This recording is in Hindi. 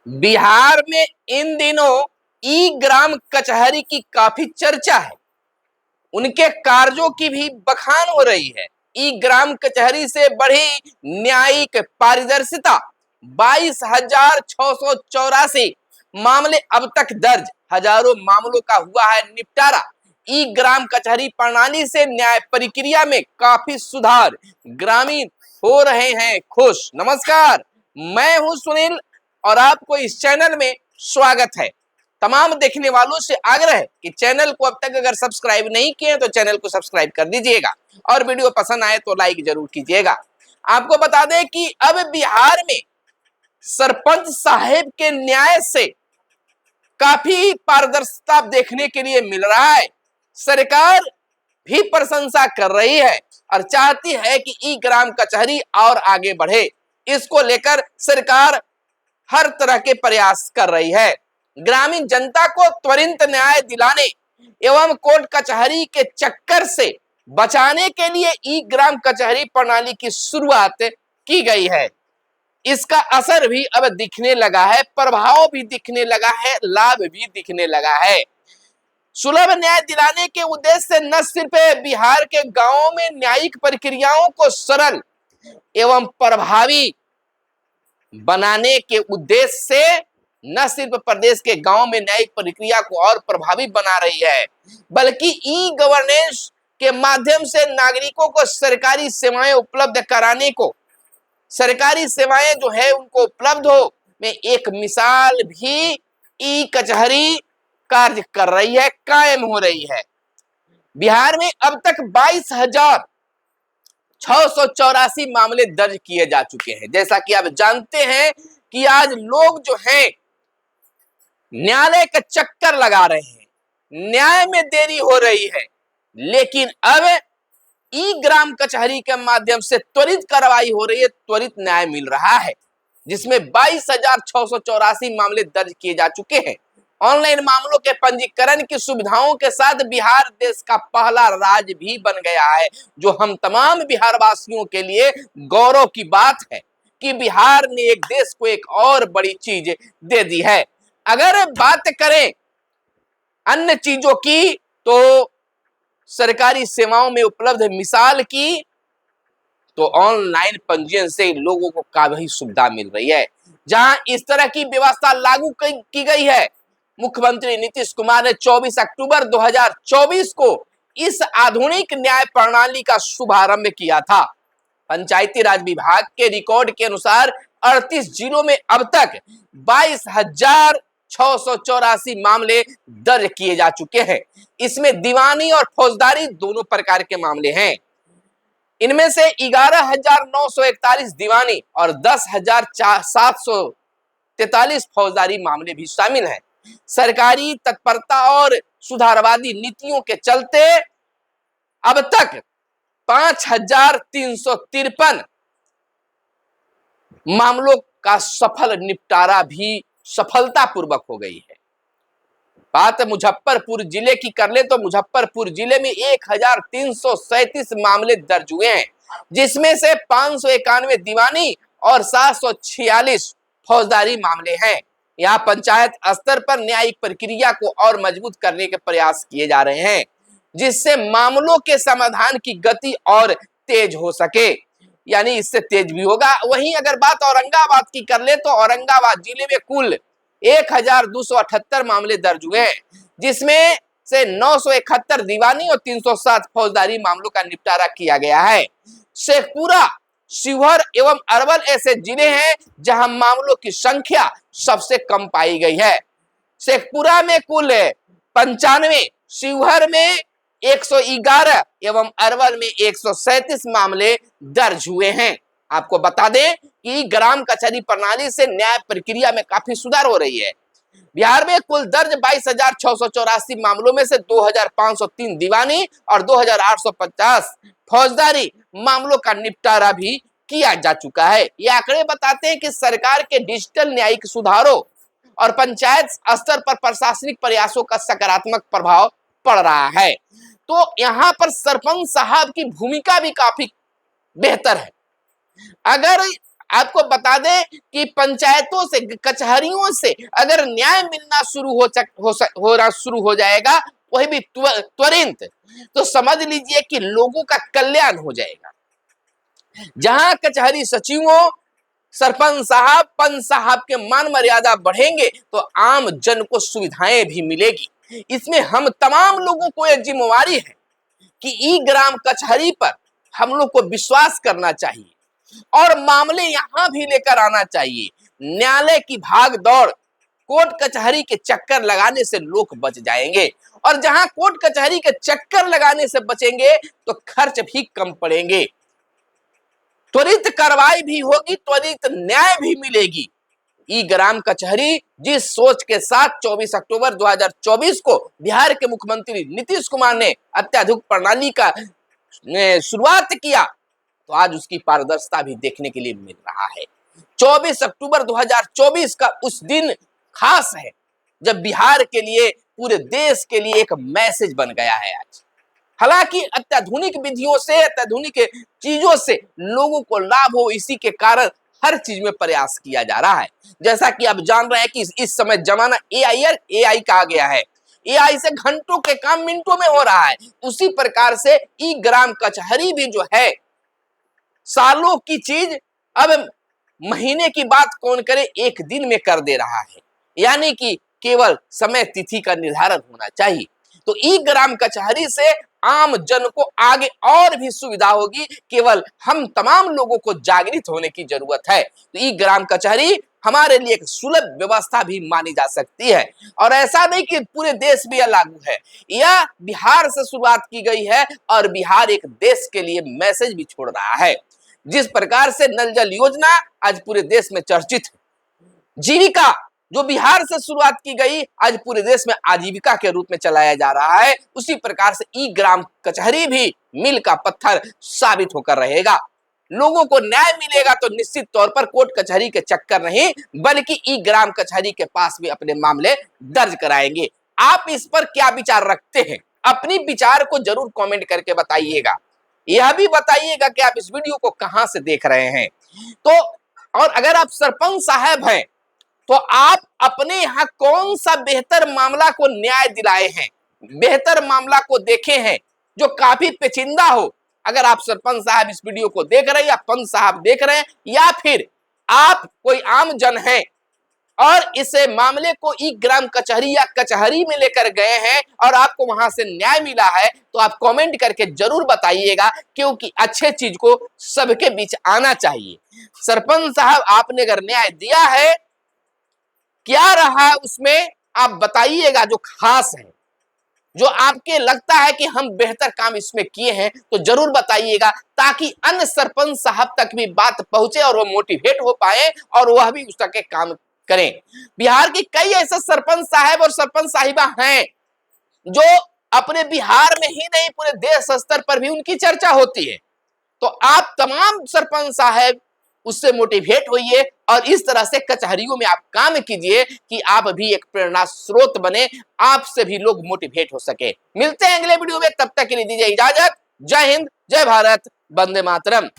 बिहार में इन दिनों ई ग्राम कचहरी की काफी चर्चा है। उनके कार्यों की भी बखान हो रही है। ई ग्राम कचहरी से बढ़ी न्यायिक पारदर्शिता, 22,684 मामले अब तक दर्ज, हजारों मामलों का हुआ है निपटारा। ई ग्राम कचहरी प्रणाली से न्याय प्रक्रिया में काफी सुधार, ग्रामीण हो रहे हैं खुश। नमस्कार, मैं हूं सुनील और आपको इस चैनल में स्वागत है। तमाम देखने वालों से आग्रह है कि चैनल को अब तक अगर सब्सक्राइब नहीं किए तो चैनल को सब्सक्राइब कर दीजिएगा और वीडियो पसंद आए तो लाइक जरूर कीजिएगा। आपको बता दें कि अब बिहार में सरपंच साहेब के न्याय से काफी पारदर्शिता देखने के लिए मिल रहा है। सरकार भी प्रशंसा कर रही है और चाहती है कि ई ग्राम कचहरी और आगे बढ़े। इसको लेकर सरकार हर तरह के प्रयास कर रही है। ग्रामीण जनता को त्वरित न्याय दिलाने एवं कोर्ट कचहरी के चक्कर से बचाने के लिए ई ग्राम कचहरी प्रणाली की शुरुआत की गई है। इसका असर भी अब दिखने लगा है, प्रभाव भी दिखने लगा है, लाभ भी दिखने लगा है। सुलभ न्याय दिलाने के उद्देश्य से न सिर्फ बिहार के गांवों में न्यायिक प्रक्रियाओं को सरल एवं प्रभावी बनाने के उद्देश्य से न सिर्फ प्रदेश के गांव में न्यायिक प्रक्रिया को और प्रभावी बना रही है, बल्कि ई गवर्नेंस के माध्यम से नागरिकों को सरकारी सेवाएं उपलब्ध कराने को, सरकारी सेवाएं जो है उनको उपलब्ध हो में एक मिसाल भी ई कचहरी कार्य कर रही है, कायम हो रही है। बिहार में अब तक 22,684 मामले दर्ज किए जा चुके हैं। जैसा कि आप जानते हैं कि आज लोग जो हैं न्यायालय का चक्कर लगा रहे हैं, न्याय में देरी हो रही है, लेकिन अब ई ग्राम कचहरी के माध्यम से त्वरित कार्रवाई हो रही है, त्वरित न्याय मिल रहा है, जिसमें 22,684 मामले दर्ज किए जा चुके हैं। ऑनलाइन मामलों के पंजीकरण की सुविधाओं के साथ बिहार देश का पहला राज्य भी बन गया है, जो हम तमाम बिहार वासियों के लिए गौरव की बात है कि बिहार ने एक देश को एक और बड़ी चीज दे दी है। अगर बात करें अन्य चीजों की तो सरकारी सेवाओं में उपलब्ध मिसाल की तो ऑनलाइन पंजीयन से लोगों को काफी सुविधा मिल रही है। जहां इस तरह की व्यवस्था लागू की गई है, मुख्यमंत्री नीतीश कुमार ने 24 अक्टूबर 2024 को इस आधुनिक न्याय प्रणाली का शुभारंभ किया था। पंचायती राज विभाग के रिकॉर्ड के अनुसार 38 जिलों में अब तक 22,684 मामले दर्ज किए जा चुके हैं। इसमें दीवानी और फौजदारी दोनों प्रकार के मामले हैं। इनमें से 11,941 दीवानी और 10,743 फौजदारी मामले भी शामिल हैं। सरकारी तत्परता और सुधारवादी नीतियों के चलते अब तक 5,353 मामलों का सफल निपटारा भी सफलतापूर्वक हो गई है। बात मुजफ्फरपुर जिले की कर ले तो मुजफ्फरपुर जिले में 1,337 मामले दर्ज हुए हैं, जिसमें से 591 दीवानी और 746 फौजदारी मामले हैं। यहाँ पंचायत स्तर पर न्यायिक प्रक्रिया को और मजबूत करने के प्रयास किए जा रहे हैं, जिससे मामलों के समाधान की गति और तेज हो सके, यानी इससे तेज भी होगा। वहीं अगर बात औरंगाबाद की कर ले तो औरंगाबाद जिले में कुल 1,278 मामले दर्ज हुए हैं, जिसमें से 971 दीवानी और 307 फौजदारी मामलों का निपटारा किया गया है। शेखपुरा, शिवहर एवं अरवल ऐसे जिले हैं जहां मामलों की संख्या सबसे कम पाई गई है। शेखपुरा में कुल 95, शिवहर में 111 एवं अरवल में 137 मामले दर्ज हुए हैं। आपको बता दें कि ग्राम कचहरी प्रणाली से न्याय प्रक्रिया में काफी सुधार हो रही है। बिहार में कुल दर्ज 22,684 मामलों में से 2,503 दीवानी और 2,850 फौजदारी मामलों का निपटारा भी किया जा चुका है। ये आंकड़े बताते हैं कि सरकार के डिजिटल न्यायिक सुधारों और पंचायत स्तर पर प्रशासनिक प्रयासों का सकारात्मक प्रभाव पड़ रहा है। तो यहाँ पर सरपंच साहब की भूमिका भी काफी बेहतर है। अगर आपको बता दें कि पंचायतों से, कचहरियों से अगर न्याय मिलना शुरू हो जाएगा, वही भी त्वरित, तो समझ लीजिए कि लोगों का कल्याण हो जाएगा। जहां कचहरी सचिवों, सरपंच साहब, पंच साहब के मान मर्यादा बढ़ेंगे तो आम जन को सुविधाएं भी मिलेगी। इसमें हम तमाम लोगों को एक जिम्मेवारी है कि ई ग्राम कचहरी पर हम लोग को विश्वास करना चाहिए और मामले यहां भी लेकर आना चाहिए। न्यायालय की भाग दौड़, कोर्ट कचहरी के चक्कर लगाने से लोग बच जाएंगे, और जहां कोर्ट कचहरी के चक्कर लगाने से बचेंगे तो खर्च भी कम पड़ेंगे, त्वरित कार्रवाई भी होगी, त्वरित न्याय भी मिलेगी। ई ग्राम कचहरी जिस सोच के साथ 24 अक्टूबर 2024 को बिहार के मुख्यमंत्री नीतीश कुमार ने अत्याधुनिक प्रणाली का शुरुआत किया, तो आज उसकी पारदर्शिता भी देखने के लिए मिल रहा है। 24 अक्टूबर 2024 का उस दिन खास है जब बिहार के लिए, पूरे देश के लिए एक मैसेज बन गया है आज। हालांकि अत्याधुनिक विधियों से, अत्याधुनिक चीजों से लोगों को लाभ हो, इसी के कारण हर चीज में प्रयास किया जा रहा है। जैसा कि आप जान रहे हैं कि इस समय जमाना एआई का आ गया है। एआई से घंटों के काम मिनटों में हो रहा है। उसी प्रकार से ई ग्राम कचहरी भी जो है, सालों की चीज अब महीने की बात कौन करे, एक दिन में कर दे रहा है। यानी कि केवल समय तिथि का निर्धारण होना चाहिए। तो ई ग्राम कचहरी से आम जन को आगे और भी सुविधा होगी, केवल हम तमाम लोगों को जागृत होने की जरूरत है। तो ई ग्राम कचहरी हमारे लिए एक सुलभ व्यवस्था भी मानी जा सकती है। और ऐसा नहीं कि पूरे देश में यह लागू है, यह बिहार से शुरुआत की गई है और बिहार एक देश के लिए मैसेज भी छोड़ रहा है। जिस प्रकार से नल जल योजना आज पूरे देश में चर्चित है, जीविका जो बिहार से शुरुआत की गई आज पूरे देश में आजीविका के रूप में चलाया जा रहा है, उसी प्रकार से ई ग्राम कचहरी भी मील का पत्थर साबित होकर रहेगा। लोगों को न्याय मिलेगा तो निश्चित तौर पर कोर्ट कचहरी के चक्कर नहीं, बल्कि ई ग्राम कचहरी के पास भी अपने मामले दर्ज कराएंगे। आप इस पर क्या विचार रखते हैं? अपनी विचार को जरूर कमेंट करके बताइएगा। यह भी बताइएगा कि आप इस वीडियो को कहां से देख रहे हैं। तो और अगर आप सरपंच साहब हैं तो आप अपने यहाँ कौन सा बेहतर मामला को न्याय दिलाए हैं, बेहतर मामला को देखे हैं जो काफी पेचीदा हो। अगर आप सरपंच साहब इस वीडियो को देख रहे हैं, या पंच साहब देख रहे हैं, या फिर आप कोई आम जन हैं और इस मामले को ई ग्राम कचहरी या कचहरी में लेकर गए हैं और आपको वहां से न्याय मिला है, तो आप कमेंट करके जरूर बताइएगा, क्योंकि अच्छे चीज को सबके बीच आना चाहिए। सरपंच साहब आपने अगर न्याय दिया है, क्या रहा उसमें आप बताइएगा, जो खास है, जो आपके लगता है कि हम बेहतर काम इसमें किए हैं, तो जरूर बताइएगा, ताकि अन्य सरपंच साहब तक भी बात पहुंचे और वो मोटिवेट हो पाए और वह भी उस तक के काम करें। बिहार के कई ऐसे सरपंच साहब और सरपंच साहिबा हैं जो अपने बिहार में ही नहीं, पूरे देश स्तर पर भी उनकी चर्चा होती है। तो आप तमाम सरपंच साहब उससे मोटिवेट होइए और इस तरह से कचहरियों में आप काम कीजिए कि आप भी एक प्रेरणा स्रोत बने, आपसे भी लोग मोटिवेट हो सके। मिलते हैं अगले वीडियो में, तब तक के लिए दीजिए इजाजत। जय हिंद, जय भारत, वंदे मातरम।